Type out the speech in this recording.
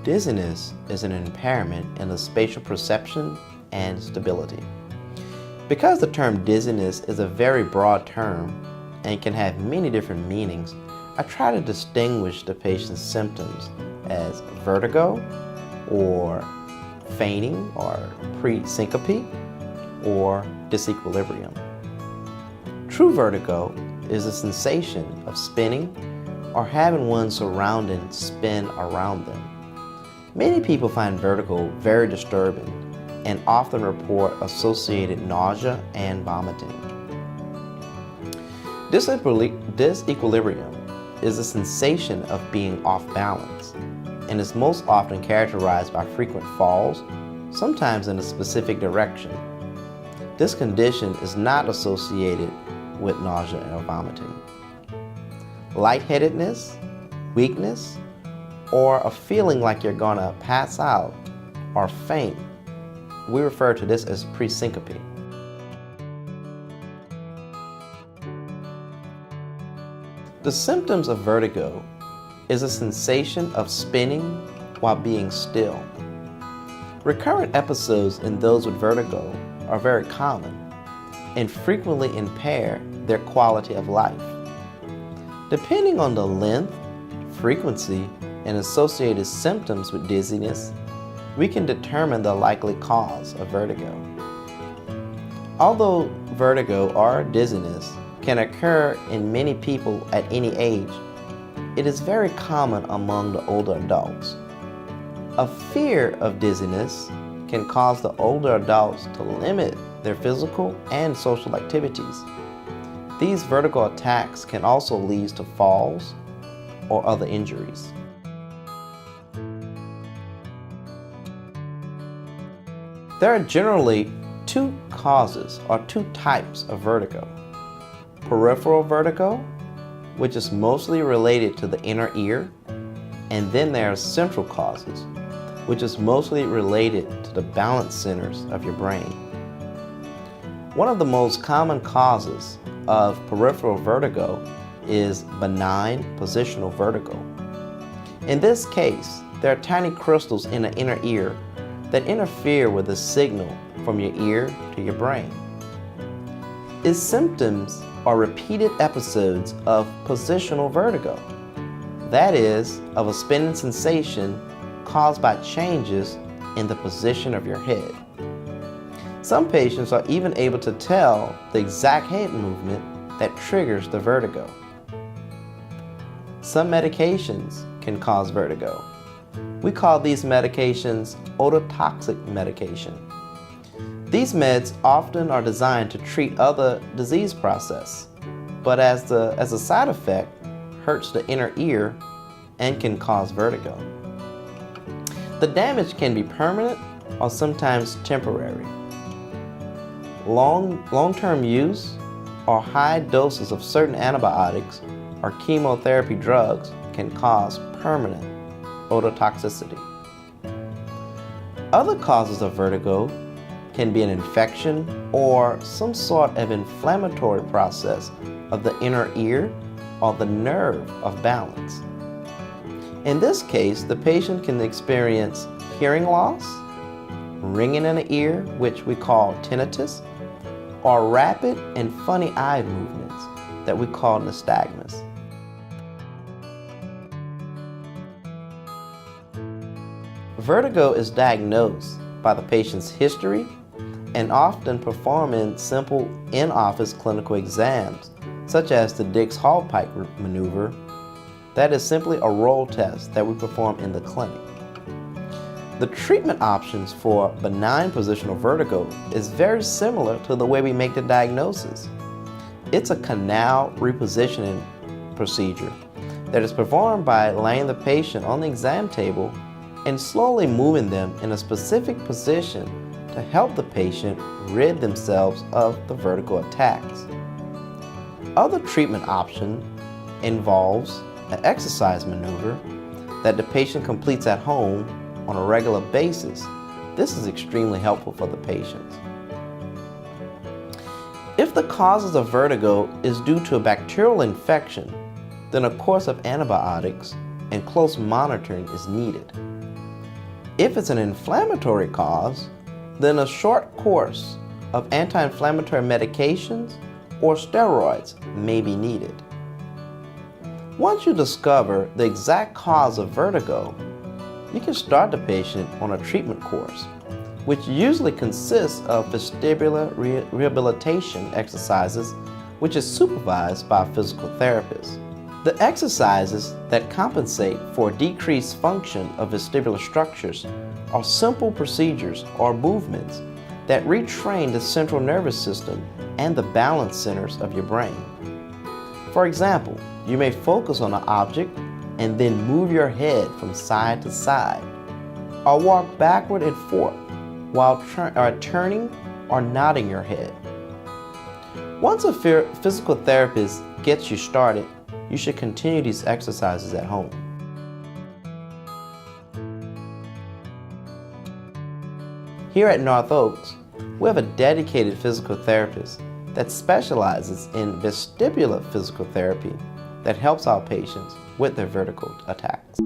Dizziness is an impairment in the spatial perception and stability. Because the term dizziness is a very broad term and can have many different meanings, I try to distinguish the patient's symptoms as vertigo, or fainting, or pre-syncope, or disequilibrium. True vertigo is a sensation of spinning or having one's surroundings spin around them. Many people find vertigo very disturbing and often report associated nausea and vomiting. Disequilibrium is a sensation of being off balance and is most often characterized by frequent falls, sometimes in a specific direction. This condition is not associated with nausea or vomiting. Lightheadedness, weakness, or a feeling like you're gonna pass out or faint, we refer to this as pre-syncope. The symptoms of vertigo is a sensation of spinning while being still. Recurrent episodes in those with vertigo are very common and frequently impair their quality of life. Depending on the length, frequency, and associated symptoms with dizziness, we can determine the likely cause of vertigo. Although vertigo or dizziness can occur in many people at any age, it is very common among the older adults. A fear of dizziness can cause the older adults to limit their physical and social activities. These vertigo attacks can also lead to falls or other injuries. There are generally two causes or two types of vertigo. Peripheral vertigo, which is mostly related to the inner ear, and then there are central causes, which is mostly related to the balance centers of your brain. One of the most common causes of peripheral vertigo is benign positional vertigo. In this case, there are tiny crystals in the inner ear that interfere with the signal from your ear to your brain. Its symptoms are repeated episodes of positional vertigo, that is, of a spinning sensation caused by changes in the position of your head. Some patients are even able to tell the exact head movement that triggers the vertigo. Some medications can cause vertigo. We call these medications ototoxic medication. These meds often are designed to treat other disease process, but as a side effect, hurts the inner ear and can cause vertigo. The damage can be permanent or sometimes temporary. Long-term use or high doses of certain antibiotics or chemotherapy drugs can cause permanent ototoxicity. Other causes of vertigo can be an infection or some sort of inflammatory process of the inner ear or the nerve of balance. In this case, the patient can experience hearing loss, ringing in the ear, which we call tinnitus, or rapid and funny eye movements that we call nystagmus. Vertigo is diagnosed by the patient's history and often performing simple in-office clinical exams, such as the Dix-Hallpike maneuver. That is simply a roll test that we perform in the clinic. The treatment options for benign positional vertigo is very similar to the way we make the diagnosis. It's a canal repositioning procedure that is performed by laying the patient on the exam table and slowly moving them in a specific position to help the patient rid themselves of the vertigo attacks. Other treatment option involves an exercise maneuver that the patient completes at home on a regular basis. This is extremely helpful for the patients. If the causes of vertigo is due to a bacterial infection, then a course of antibiotics and close monitoring is needed. If it's an inflammatory cause, then a short course of anti-inflammatory medications or steroids may be needed. Once you discover the exact cause of vertigo, you can start the patient on a treatment course, which usually consists of vestibular rehabilitation exercises, which is supervised by a physical therapist. The exercises that compensate for decreased function of vestibular structures are simple procedures or movements that retrain the central nervous system and the balance centers of your brain. For example, you may focus on an object and then move your head from side to side, or walk backward and forth while turning or nodding your head. Once a physical therapist gets you started, you should continue these exercises at home. Here at North Oaks, we have a dedicated physical therapist that specializes in vestibular physical therapy that helps our patients with their vertigo attacks.